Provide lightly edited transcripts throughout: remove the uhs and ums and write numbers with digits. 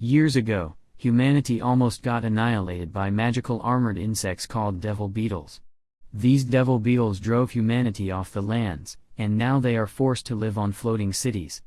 Years ago, humanity almost got annihilated by magical armored insects called devil beetles. These devil beetles drove humanity off the lands, and now they are forced to live on floating cities.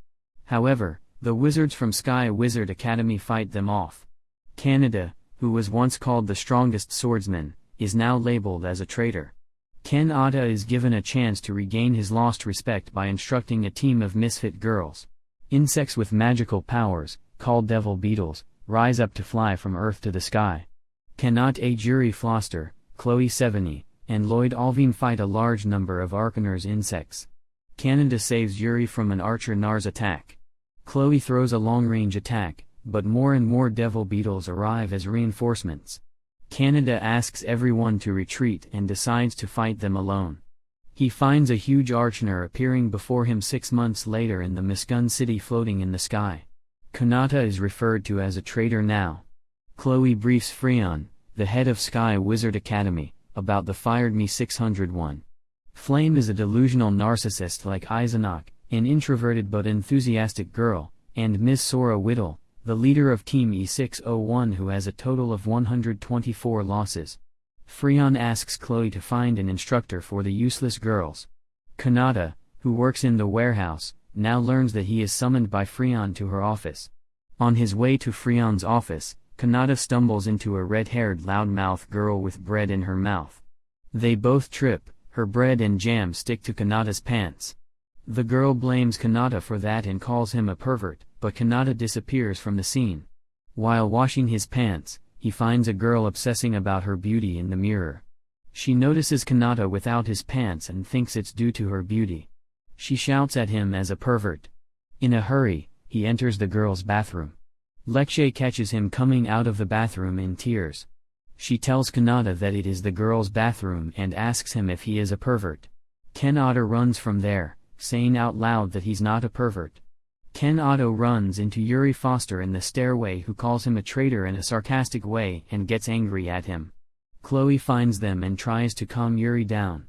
However, the wizards from Sky Wizard Academy fight them off. Canada, who was once called the strongest swordsman, is now labeled as a traitor. Kanata is given a chance to regain his lost respect by instructing a team of misfit girls. Insects with magical powers, called devil beetles, rise up to fly from Earth to the sky. Kanata, Yuri Floster, Chloe Sevigny, and Lloyd Alvin fight a large number of Arcaner's insects. Canada saves Yuri from an archer Nar's attack. Chloe throws a long-range attack, but more and more devil beetles arrive as reinforcements. Canada asks everyone to retreat and decides to fight them alone. He finds a huge archer appearing before him 6 months later in the Miscun city floating in the sky. Kanata is referred to as a traitor now. Chloe briefs Freon, the head of Sky Wizard Academy, about the fired Me 601. Flame is a delusional narcissist like Eisenach, an introverted but enthusiastic girl, and Ms. Sora Whittle, the leader of Team E601 who has a total of 124 losses. Freon asks Chloe to find an instructor for the useless girls. Kanata, who works in the warehouse, now learns that he is summoned by Freon to her office. On his way to Freon's office, Kanata stumbles into a red-haired loudmouth girl with bread in her mouth. They both trip, her bread and jam stick to Kanata's pants. The girl blames Kanata for that and calls him a pervert, but Kanata disappears from the scene. While washing his pants, he finds a girl obsessing about her beauty in the mirror. She notices Kanata without his pants and thinks it's due to her beauty. She shouts at him as a pervert. In a hurry, he enters the girl's bathroom. Lexie catches him coming out of the bathroom in tears. She tells Kanata that it is the girl's bathroom and asks him if he is a pervert. Kanata runs from there, saying out loud that he's not a pervert. Kanata runs into Yuri Foster in the stairway, who calls him a traitor in a sarcastic way and gets angry at him. Chloe finds them and tries to calm Yuri down.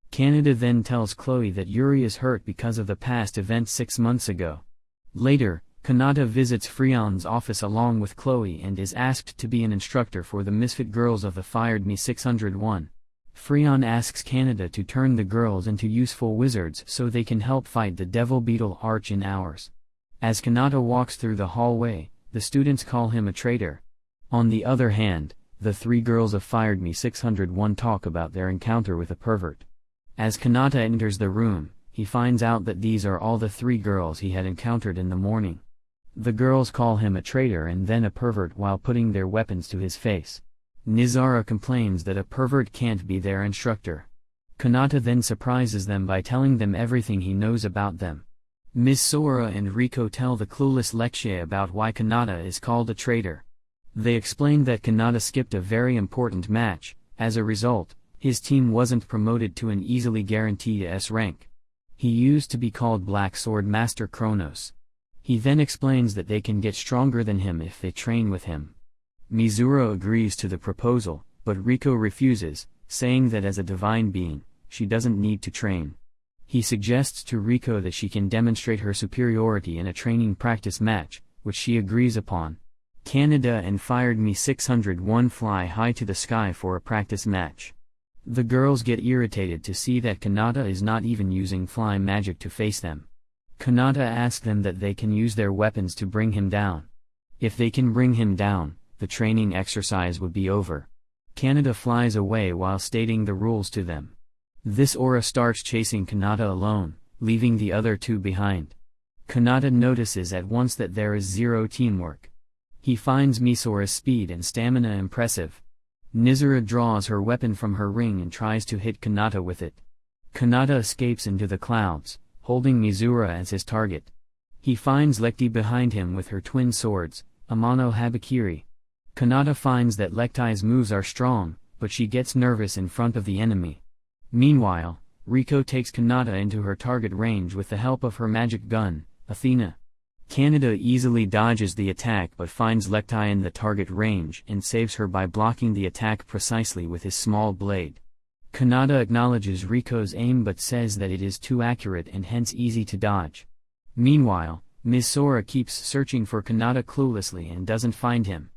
Kanata then tells Chloe that Yuri is hurt because of the past events 6 months ago. Later, Kanata visits Freon's office along with Chloe and is asked to be an instructor for the misfit girls of the fired Me 601. Freon asks Kanata to turn the girls into useful wizards so they can help fight the Devil Beetle Arch in hours. As Kanata walks through the hallway, the students call him a traitor. On the other hand, the 3 girls of fired Me 601 talk about their encounter with a pervert. As Kanata enters the room, he finds out that these are all the 3 girls he had encountered in the morning. The girls call him a traitor and then a pervert while putting their weapons to his face. Nizara complains that a pervert can't be their instructor. Kanata then surprises them by telling them everything he knows about them. Ms. Sora and Riko tell the clueless Lexie about why Kanata is called a traitor. They explain that Kanata skipped a very important match. As a result, his team wasn't promoted to an easily guaranteed S rank. He used to be called Black Sword Master Kronos. He then explains that they can get stronger than him if they train with him. Mizuru agrees to the proposal, but Riko refuses, saying that as a divine being, she doesn't need to train. He suggests to Riko that she can demonstrate her superiority in a training practice match, which she agrees upon. Kanata and fired Me 601 fly high to the sky for a practice match. The girls get irritated to see that Kanata is not even using fly magic to face them. Kanata asks them that they can use their weapons to bring him down. If they can bring him down, the training exercise would be over. Kanata flies away while stating the rules to them. This aura starts chasing Kanata alone, leaving the other 2 behind. Kanata notices at once that there is 0 teamwork. He finds Misora's speed and stamina impressive. Nizara draws her weapon from her ring and tries to hit Kanata with it. Kanata escapes into the clouds, holding Mizura as his target. He finds Lekti behind him with her twin swords, Amano Habakiri. Kanata finds that Lekti's moves are strong, but she gets nervous in front of the enemy. Meanwhile, Riko takes Kanata into her target range with the help of her magic gun, Athena. Kanata easily dodges the attack but finds Lekti in the target range and saves her by blocking the attack precisely with his small blade. Kanata acknowledges Riko's aim but says that it is too accurate and hence easy to dodge. Meanwhile, Ms. Sora keeps searching for Kanata cluelessly and doesn't find him.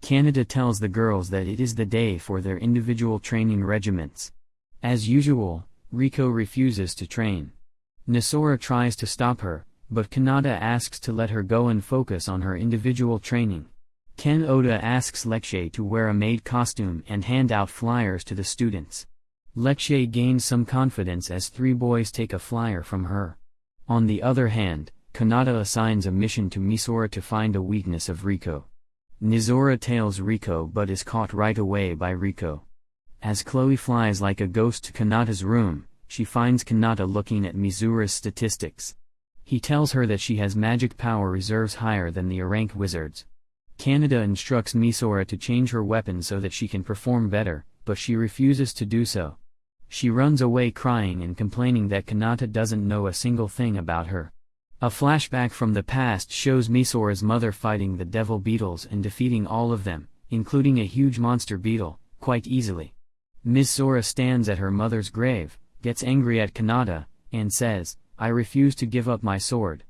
Kanata tells the girls that it is the day for their individual training regiments. As usual, Riko refuses to train. Nisora tries to stop her, but Kanata asks to let her go and focus on her individual training. Ken Oda asks Lexie to wear a maid costume and hand out flyers to the students. Lexie gains some confidence as 3 boys take a flyer from her. On the other hand, Kanata assigns a mission to Misora to find a weakness of Riko. Nizora tails Riko but is caught right away by Riko. As Chloe flies like a ghost to Kanata's room, she finds Kanata looking at Mizura's statistics. He tells her that she has magic power reserves higher than the rank wizards. Kanata instructs Misora to change her weapon so that she can perform better, but she refuses to do so. She runs away crying and complaining that Kanata doesn't know a single thing about her. A flashback from the past shows Misora's mother fighting the devil beetles and defeating all of them, including a huge monster beetle, quite easily. Ms. Sora stands at her mother's grave, gets angry at Kanata, and says, "I refuse to give up my sword."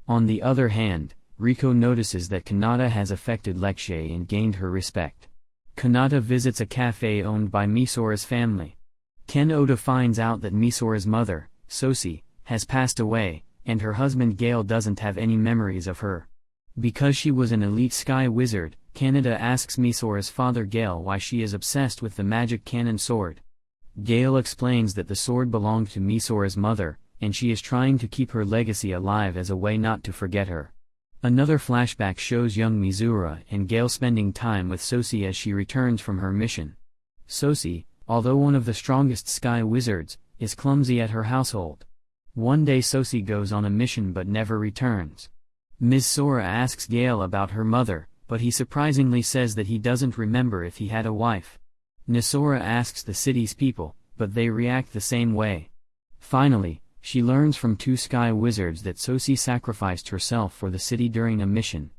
On the other hand, Riko notices that Kanata has affected Lexie and gained her respect. Kanata visits a cafe owned by Misora's family. Ken Oda finds out that Misora's mother, Sosi, has passed away, and her husband Gale doesn't have any memories of her. Because she was an elite sky wizard, Kanata asks Misora's father Gale why she is obsessed with the magic cannon sword. Gale explains that the sword belonged to Misora's mother, and she is trying to keep her legacy alive as a way not to forget her. Another flashback shows young Mizura and Gale spending time with Sosi as she returns from her mission. Sosi, although one of the strongest sky wizards, is clumsy at her household. One day Sosi goes on a mission but never returns. Ms. Sora asks Gale about her mother, but he surprisingly says that he doesn't remember if he had a wife. Nisora asks the city's people, but they react the same way. Finally, she learns from 2 sky wizards that Sosi sacrificed herself for the city during a mission.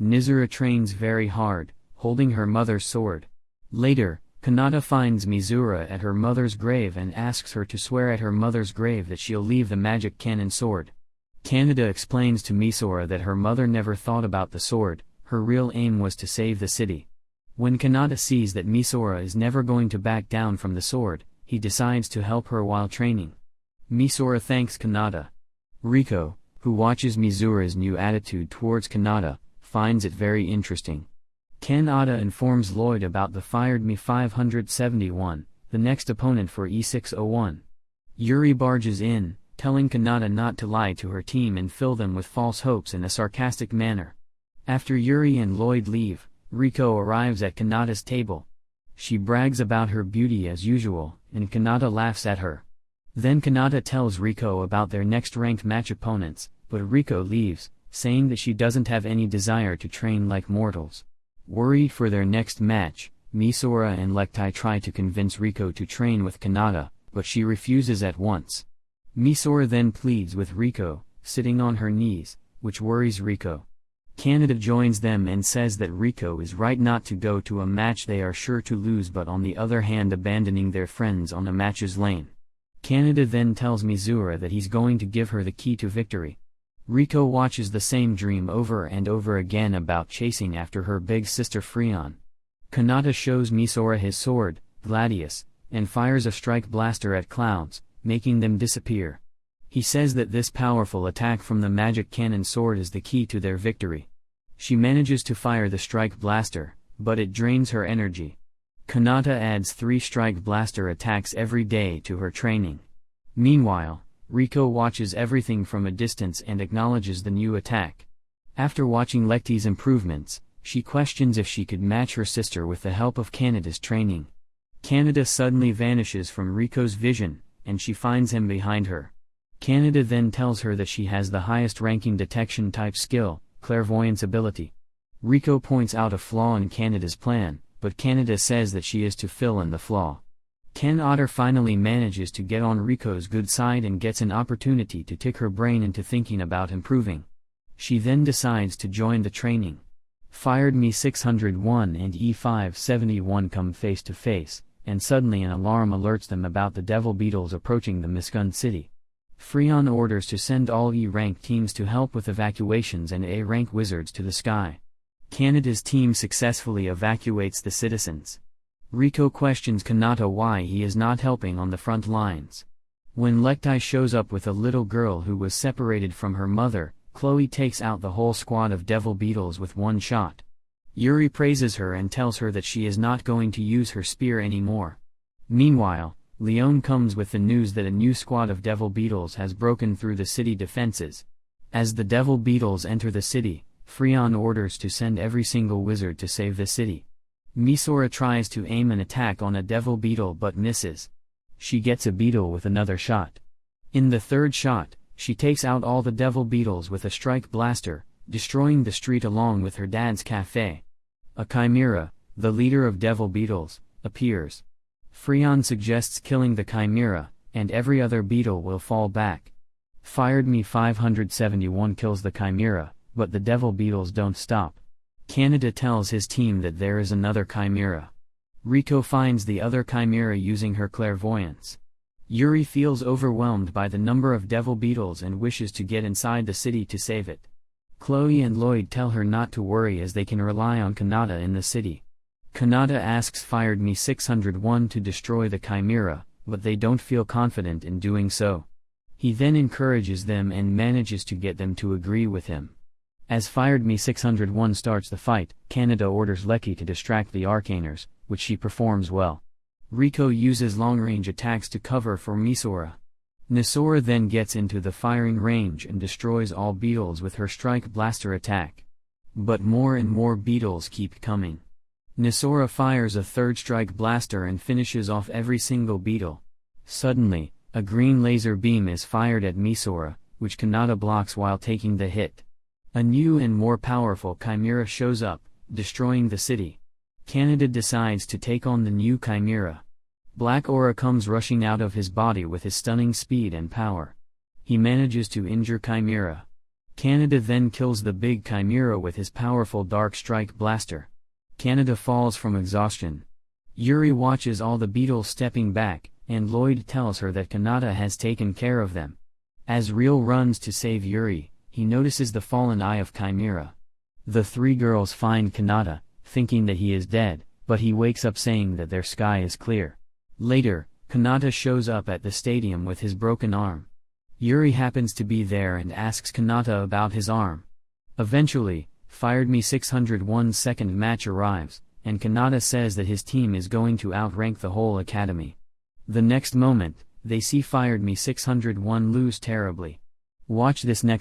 Nizura trains very hard, holding her mother's sword. Later, Kanata finds Mizura at her mother's grave and asks her to swear at her mother's grave that she'll leave the magic cannon sword. Kanata explains to Misora that her mother never thought about the sword, her real aim was to save the city. When Kanata sees that Misora is never going to back down from the sword, he decides to help her while training. Misora thanks Kanata. Riko, who watches Mizura's new attitude towards Kanata, finds it very interesting. Ken Oda informs Lloyd about the fired Mi-571, the next opponent for E601. Yuri barges in, telling Kanata not to lie to her team and fill them with false hopes in a sarcastic manner. After Yuri and Lloyd leave, Riko arrives at Kanata's table. She brags about her beauty as usual, and Kanata laughs at her. Then Kanata tells Riko about their next ranked match opponents, but Riko leaves, saying that she doesn't have any desire to train like mortals. Worried for their next match, Misora and Lexie try to convince Riko to train with Kanata, but she refuses at once. Misora then pleads with Riko, sitting on her knees, which worries Riko. Kanata joins them and says that Riko is right not to go to a match they are sure to lose, but on the other hand abandoning their friends on a match's lane. Kanata then tells Mizura that he's going to give her the key to victory. Riko watches the same dream over and over again about chasing after her big sister Freon. Kanata shows Misora his sword, Gladius, and fires a strike blaster at clouds, making them disappear. He says that this powerful attack from the magic cannon sword is the key to their victory. She manages to fire the strike blaster, but it drains her energy. Kanata adds 3 strike blaster attacks every day to her training. Meanwhile, Riko watches everything from a distance and acknowledges the new attack. After watching Lexie's improvements, she questions if she could match her sister with the help of Kanata's training. Kanata suddenly vanishes from Riko's vision, and she finds him behind her. Kanata then tells her that she has the highest ranking detection type skill, clairvoyance ability. Riko points out a flaw in Kanata's plan, but Kanata says that she is to fill in the flaw. Ken Otter finally manages to get on Riko's good side and gets an opportunity to trick her brain into thinking about improving. She then decides to join the training. Fired Mi-601 and E-571 come face to face, and suddenly an alarm alerts them about the devil beetles approaching the Miscun city. Freon orders to send all E-rank teams to help with evacuations and A-rank wizards to the sky. Kanata's team successfully evacuates the citizens. Riko questions Kanata why he is not helping on the front lines. When Lektai shows up with a little girl who was separated from her mother, Chloe takes out the whole squad of devil beetles with one shot. Yuri praises her and tells her that she is not going to use her spear anymore. Meanwhile, Leon comes with the news that a new squad of devil beetles has broken through the city defenses. As the devil beetles enter the city, Freon orders to send every single wizard to save the city. Misora tries to aim an attack on a devil beetle but misses. She gets a beetle with another shot. In the third shot, she takes out all the devil beetles with a strike blaster, destroying the street along with her dad's cafe. A chimera, the leader of devil beetles, appears. Freon suggests killing the chimera, and every other beetle will fall back. Fired Me 571 kills the chimera, but the devil beetles don't stop. Kanata tells his team that there is another chimera. Riko finds the other chimera using her clairvoyance. Yuri feels overwhelmed by the number of devil beetles and wishes to get inside the city to save it. Chloe and Lloyd tell her not to worry as they can rely on Kanata in the city. Kanata asks Fired Me 601 to destroy the chimera, but they don't feel confident in doing so. He then encourages them and manages to get them to agree with him. As Fired Me 601 starts the fight, Kanata orders Lecky to distract the Arcaners, which she performs well. Riko uses long-range attacks to cover for Misora. Nisora then gets into the firing range and destroys all beetles with her strike blaster attack. But more and more beetles keep coming. Nisora fires a third strike blaster and finishes off every single beetle. Suddenly, a green laser beam is fired at Misora, which Kanata blocks while taking the hit. A new and more powerful chimera shows up, destroying the city. Kanata decides to take on the new chimera. Black Aura comes rushing out of his body with his stunning speed and power. He manages to injure Chimera. Kanata then kills the big chimera with his powerful Dark Strike blaster. Kanata falls from exhaustion. Yuri watches all the beetles stepping back, and Lloyd tells her that Kanata has taken care of them. As Real runs to save Yuri, he notices the fallen eye of Chimera. The three girls find Kanata, thinking that he is dead, but he wakes up saying that their sky is clear. Later, Kanata shows up at the stadium with his broken arm. Yuri happens to be there and asks Kanata about his arm. Eventually, Fired Me 601's second match arrives, and Kanata says that his team is going to outrank the whole academy. The next moment, they see Fired Me 601 lose terribly. Watch this next